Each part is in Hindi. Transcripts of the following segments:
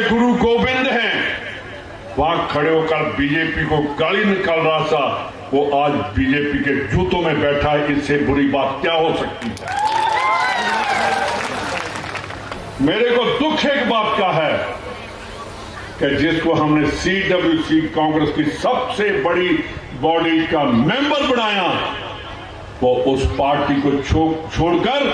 गुरु गोविंद हैं, वहां खड़े होकर बीजेपी को गाली निकाल रहा था, वो आज बीजेपी के जूतों में बैठा है। इससे बुरी बात क्या हो सकती है? मेरे को दुख एक बात का है कि जिसको हमने CWC कांग्रेस की सबसे बड़ी बॉडी का मेंबर बनाया, वो उस पार्टी को छोड़कर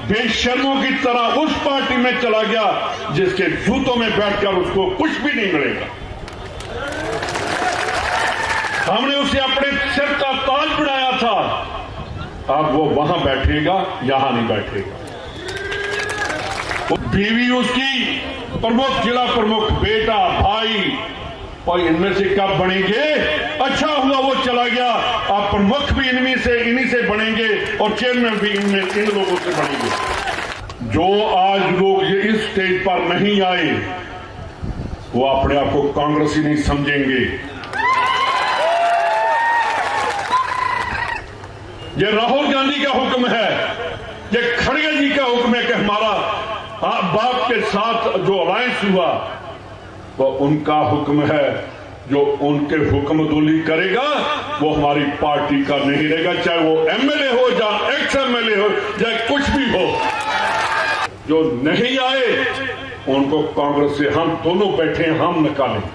बेशर्मों की तरह उस पार्टी में चला गया जिसके जूतों में बैठकर उसको कुछ भी नहीं मिलेगा। हमने उसे अपने सिर का ताज बनाया था, अब वो वहां बैठेगा, यहां नहीं बैठेगा। बीवी उसकी प्रमुख, जिला प्रमुख, बेटा, भाई, और इनमें से कब बनेंगे? अच्छा हुआ वो चला गया, आप प्रमुख भी इन्हीं से बनेंगे और चेयरमैन भी इन लोगों से बनेंगे। जो आज लोग ये इस स्टेज पर नहीं आए, वो अपने आप को कांग्रेसी नहीं समझेंगे। ये राहुल गांधी का हुक्म है, ये खड़गे जी का हुक्म है कि हमारा बाप के साथ जो अलायंस हुआ वो उनका हुक्म है। जो उनके हुक्मदुली करेगा वो हमारी पार्टी का नहीं रहेगा, चाहे वो MLA हो, चाहे ex-MLA हो, चाहे कुछ भी हो। जो नहीं आए उनको कांग्रेस से हम दोनों बैठे हैं, हम निकालें।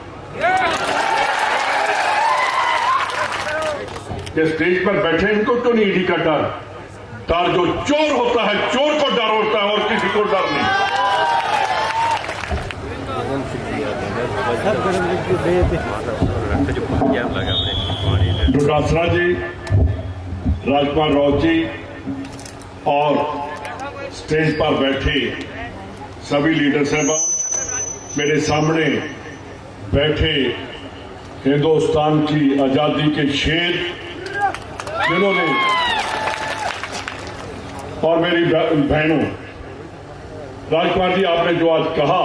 ये स्टेज पर बैठे इनको तो नहीं ईडी का डर। डर जो चोर होता है, चोर को डर होता है और किसी को डर नहीं। डोटासरा जी, राजपाल राव जी और स्टेज पर बैठे सभी लीडर साहब, मेरे सामने बैठे हिंदुस्तान की आजादी के शेर जिन्होंने, और मेरी बहनों, राजपाल जी आपने जो आज कहा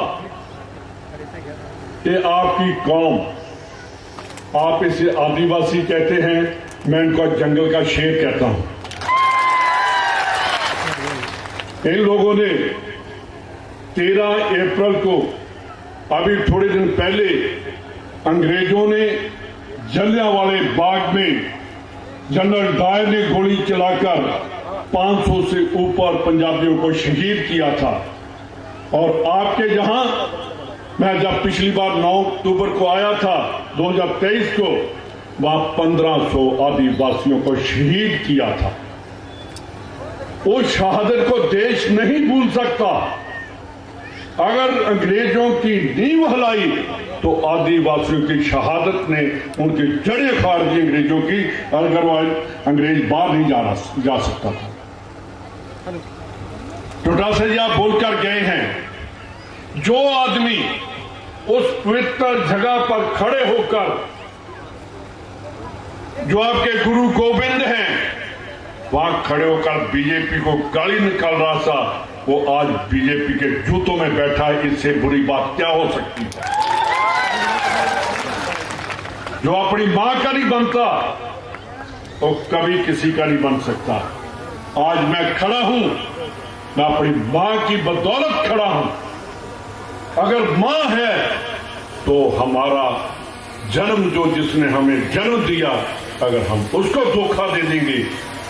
कि आपकी कौम, आप इसे आदिवासी कहते हैं, मैं इनको जंगल का शेर कहता हूं। इन लोगों ने 13 अप्रैल को, अभी थोड़े दिन पहले, अंग्रेजों ने जलियांवाले बाग में जनरल डायर ने गोली चलाकर 500 से ऊपर पंजाबियों को शहीद किया था। और आपके यहां मैं जब पिछली बार 9 अक्टूबर को आया था 2023 को, वहां 1500 आदिवासियों को शहीद किया था। उस शहादत को देश नहीं भूल सकता। अगर अंग्रेजों की नींव हिलाई तो आदिवासियों की शहादत ने उनकी जड़ें फाड़ दी अंग्रेजों की, अगर वो अंग्रेज बाहर नहीं जा सकता था। डोटासरा जी आप बोलकर गए हैं, जो आदमी उस पवित्र जगह पर खड़े होकर, जो आपके गुरु गोविंद हैं, वहां खड़े होकर बीजेपी को गाली निकाल रहा था, वो आज बीजेपी के जूतों में बैठा है। इससे बुरी बात क्या हो सकती है? जो अपनी मां का नहीं बनता तो कभी किसी का नहीं बन सकता। आज मैं खड़ा हूं, मैं अपनी मां की बदौलत खड़ा हूं। अगर मां है तो हमारा जन्म, जो जिसने हमें जन्म दिया, अगर हम उसको धोखा दे देंगे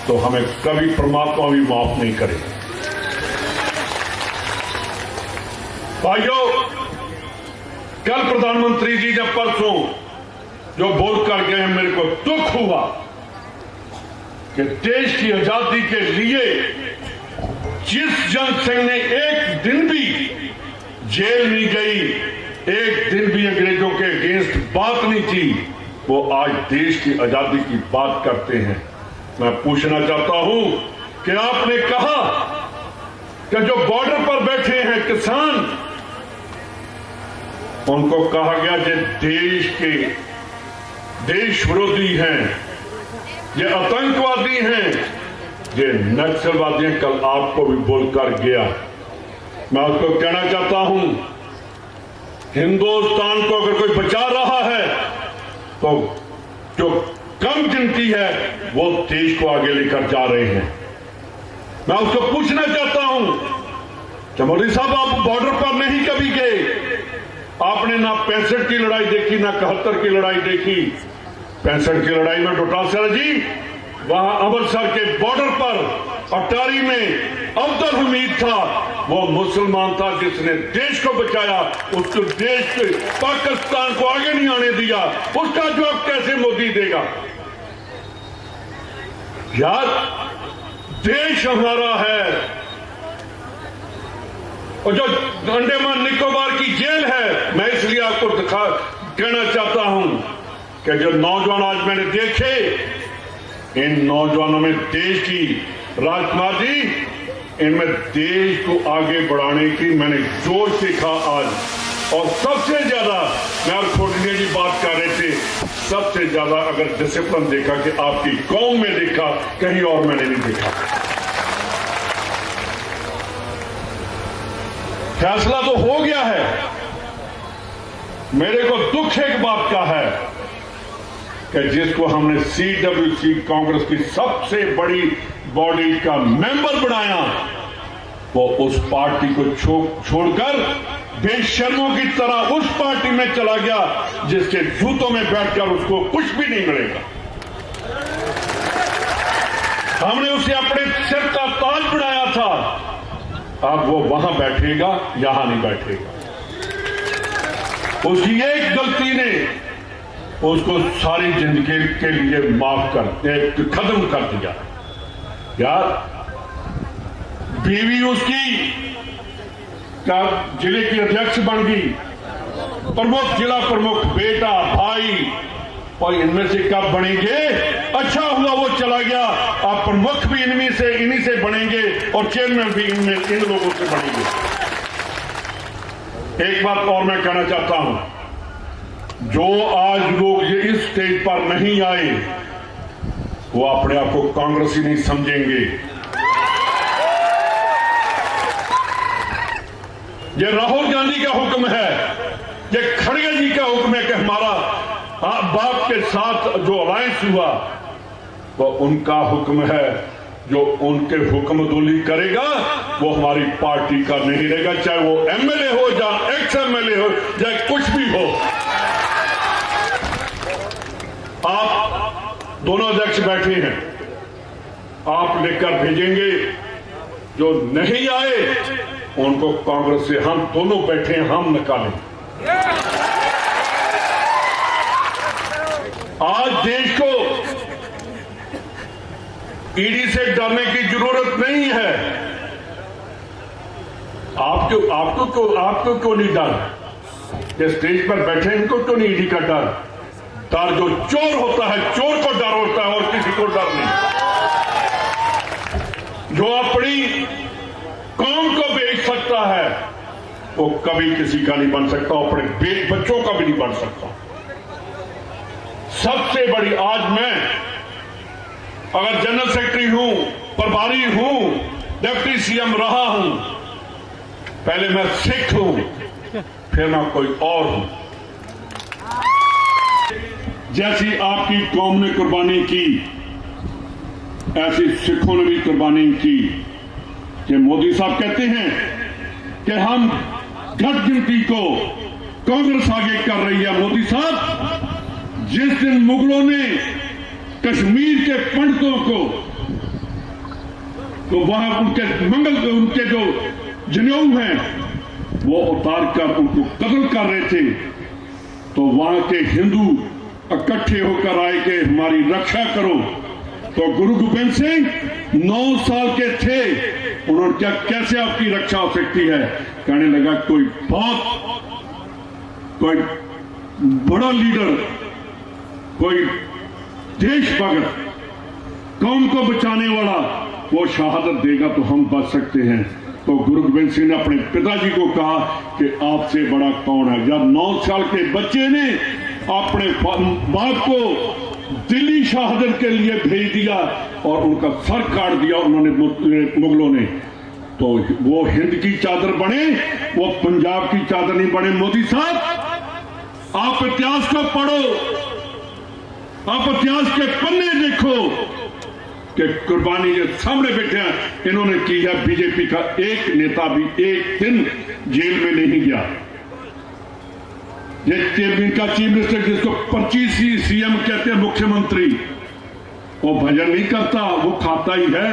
तो हमें कभी परमात्मा भी माफ नहीं करेगा। भाइयों, कल प्रधानमंत्री जी जब परसों जो बोल कर गए, मेरे को दुख हुआ कि देश की आजादी के लिए जिस जन सिंह ने एक दिन भी जेल नहीं गई, एक दिन भी अंग्रेजों के अगेंस्ट बात नहीं की, वो आज देश की आजादी की बात करते हैं। मैं पूछना चाहता हूं कि आपने कहा कि जो बॉर्डर पर बैठे हैं किसान, उनको कहा गया कि देश विरोधी हैं, ये आतंकवादी हैं, ये नक्सलवादी हैं। कल आपको भी बोलकर गया। मैं उसको कहना चाहता हूं, हिंदुस्तान को अगर कोई बचा रहा है तो जो कम गिनती है वो देश को आगे लेकर जा रहे हैं। मैं उसको पूछना चाहता हूं कि मोदी साहब, आप बॉर्डर पर नहीं कभी गए, आपने ना 65 की लड़ाई देखी, ना 71 की लड़ाई देखी। 65 की लड़ाई में डोटासरा जी वहां अमृतसर के बॉर्डर पर अटारी में अब्दुल हमीद था, वो मुसलमान था जिसने देश को बचाया, उसको देश के पाकिस्तान को आगे नहीं आने दिया। उसका जवाब कैसे मोदी देगा? यार देश हमारा है, और जो अंडमान निकोबार की जेल है, मैं इसलिए आपको कहना चाहता हूं कि जो नौजवान आज मैंने देखे, इन नौजवानों में देश की, राजकुमार जी, इनमें देश को आगे बढ़ाने की मैंने जोश देखा आज। और सबसे ज्यादा, मैं और खोटनिया जी बात कर रहे थे, सबसे ज्यादा अगर डिसिप्लिन देखा कि आपकी कौम में देखा, कहीं और मैंने नहीं देखा। फैसला तो हो गया है। मेरे को दुख एक बात का है कि जिसको हमने CWC कांग्रेस की सबसे बड़ी बॉडी का मेंबर बनाया, वो उस पार्टी को छोड़कर बेशर्मों की तरह उस पार्टी में चला गया जिसके जूतों में बैठकर उसको कुछ भी नहीं मिलेगा। हमने उसे अपने सिर का ताज बनाया था, अब वो वहां बैठेगा, यहां नहीं बैठेगा। उसकी एक गलती ने उसको सारी जिंदगी के लिए माफ कर खत्म कर दिया। यार बीवी उसकी जिले की अध्यक्ष बन गई, प्रमुख, जिला प्रमुख, बेटा, भाई, और इनमें से कब बनेंगे? अच्छा हुआ वो चला गया। आप प्रमुख भी इन्हीं से बनेंगे और चेयरमैन भी इन लोगों से बनेंगे। एक बात और मैं कहना चाहता हूं, जो आज लोग ये इस स्टेज पर नहीं आए, वो अपने आप को कांग्रेसी नहीं समझेंगे। ये राहुल गांधी का हुक्म है, ये खड़गे जी का हुक्म है कि हमारा बाप के साथ जो अलायंस हुआ, वो उनका हुक्म है। जो उनके हुक्मदुली करेगा वो हमारी पार्टी का नहीं रहेगा, चाहे वो MLA हो, चाहे ex-MLA हो, चाहे कुछ भी हो। आप दोनों अध्यक्ष बैठे हैं, आप लेकर भेजेंगे। जो नहीं आए उनको कांग्रेस से हम दोनों बैठे हैं, हम निकालें। आज देश को ईडी से डरने की जरूरत नहीं है। आपको क्यों नहीं डर? ये स्टेज पर बैठे इनको क्यों नहीं ईडी का डर? डर जो चोर होता है, चोर को डर होता है और किसी को डर नहीं। जो अपनी कौम को बेच सकता है वो कभी किसी का नहीं बन सकता, अपने बच्चों का भी नहीं बन सकता। सबसे बड़ी, आज मैं अगर जनरल सेक्रेटरी हूं, प्रभारी हूं, डिप्टी CM रहा हूं, पहले मैं सिख हूं, फिर मैं कोई और हूं। जैसी आपकी कौम ने कुर्बानी की, ऐसी सिखों ने भी कुर्बानी की। कि मोदी साहब कहते हैं कि हम घट गिनती को कांग्रेस आगे कर रही है। मोदी साहब, जिस दिन मुगलों ने कश्मीर के पंडितों को, तो वहां उनके जो जनेऊ हैं वो उतार कर उनको कत्ल कर रहे थे, तो वहां के हिंदू इकट्ठे होकर आए कि हमारी रक्षा करो। तो गुरु गोबिंद सिंह 9 साल के थे, उन्होंने क्या, कैसे आपकी रक्षा हो सकती है? कहने लगा कोई बड़ा लीडर, कोई देशभक्त, कौम को बचाने वाला, वो शहादत देगा तो हम बच सकते हैं। तो गुरु गोबिंद सिंह ने अपने पिताजी को कहा कि आपसे बड़ा कौन है? जब 9 साल के बच्चे ने अपने बाप को दिल्ली शहादत के लिए भेज दिया और उनका सर काट दिया उन्होंने मुगलों ने, तो वो हिंद की चादर बने, वो पंजाब की चादर नहीं बने। मोदी साहब, आप इतिहास को पढ़ो, आप इतिहास के पन्ने देखो कि कुर्बानी ये सामने बैठे हैं, इन्होंने की है। बीजेपी का एक नेता भी एक दिन जेल में नहीं गया। इनका चीफ मिनिस्टर जिसको 25 सीएम कहते हैं मुख्यमंत्री, वो भजन नहीं करता, वो खाता ही है।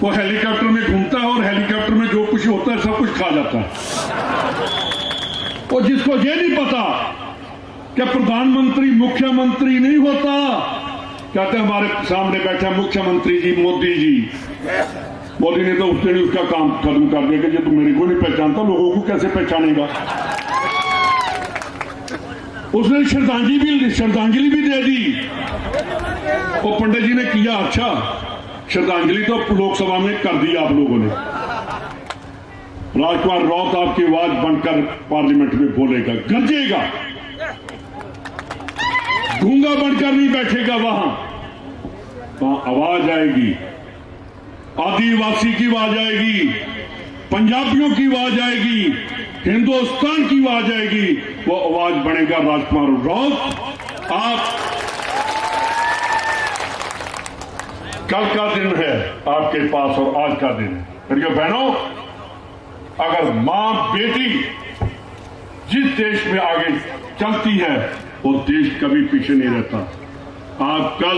वो हेलीकॉप्टर में घूमता है और हेलीकॉप्टर में जो कुछ होता है सब कुछ खा जाता है। और जिसको ये नहीं पता कि प्रधानमंत्री मुख्यमंत्री नहीं होता, कहते हैं हमारे सामने बैठा मुख्यमंत्री जी मोदी जी। मोदी ने तो उसने उसका काम खत्म कर दिया कि जो मेरे को नहीं पहचानता, लोगों को कैसे पहचानेगा। उसने श्रद्धांजलि भी दे दी। वो पंडित जी ने किया, अच्छा श्रद्धांजलि तो लोकसभा में कर दी आप लोगों ने। राजकुमार राउत आपकी आवाज बनकर पार्लियामेंट में बोलेगा, गरजेगा, गूंगा बनकर नहीं बैठेगा। वहां आवाज आएगी, आदिवासी की आवाज आएगी, पंजाबियों की आवाज आएगी, हिंदुस्तान की आवाज आएगी। वो आवाज बनेगा राजकुमार राउत। आप कल का दिन है आपके पास और आज का दिन है। मेरी बहनों, अगर मां बेटी जिस देश में आगे चलती है वो देश कभी पीछे नहीं रहता। आप कल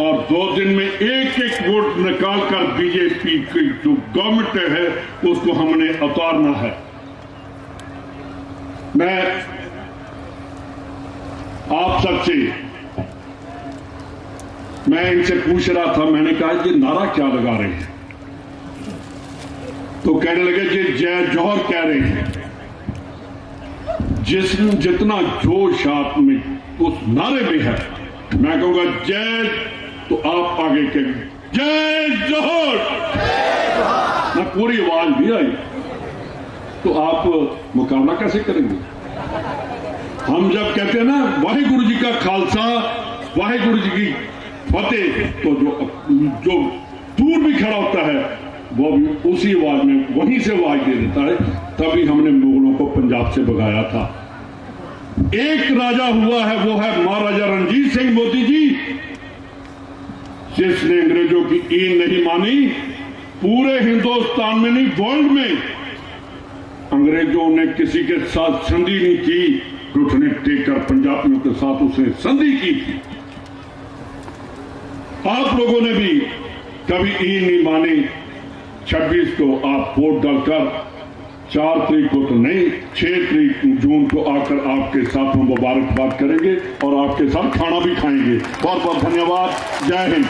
और 2 दिन में एक वोट निकालकर बीजेपी की जो गवर्नमेंट है उसको हमने उतारना है। मैं आप सबसे मैं इनसे पूछ रहा था, मैंने कहा ये नारा क्या लगा रहे हैं, तो कहने लगे ये जय जोहर कह रहे हैं। जितना जोश आप में उस नारे में है, मैं कहूंगा जय, तो आप आगे कहें जय जोहर। मैं पूरी आवाज भी आई, तो आप मुकाबला कैसे करेंगे? हम जब कहते हैं ना वाहिगुरु जी का खालसा वाहिगुरु जी की फतेह, तो जो दूर भी खड़ा होता है वो भी उसी आवाज में वहीं से आवाज दे देता है। तभी हमने मुगलों को पंजाब से भगाया था। एक राजा हुआ है, वो है महाराजा रणजीत सिंह मोदी जी, जिसने अंग्रेजों की ईन नहीं मानी। पूरे हिंदुस्तान में नहीं, वर्ल्ड में अंग्रेजों ने किसी के साथ संधि नहीं की, घुटने टेककर पंजाबियों के साथ उसने संधि की थी। आप लोगों ने भी कभी ईन नहीं मानी। 26 को आप वोट डालकर 4 तारीख को तो नहीं, 6 जून को आकर आपके साथ हम मुबारकबाद करेंगे और आपके साथ खाना भी खाएंगे। बहुत बहुत धन्यवाद। जय हिंद।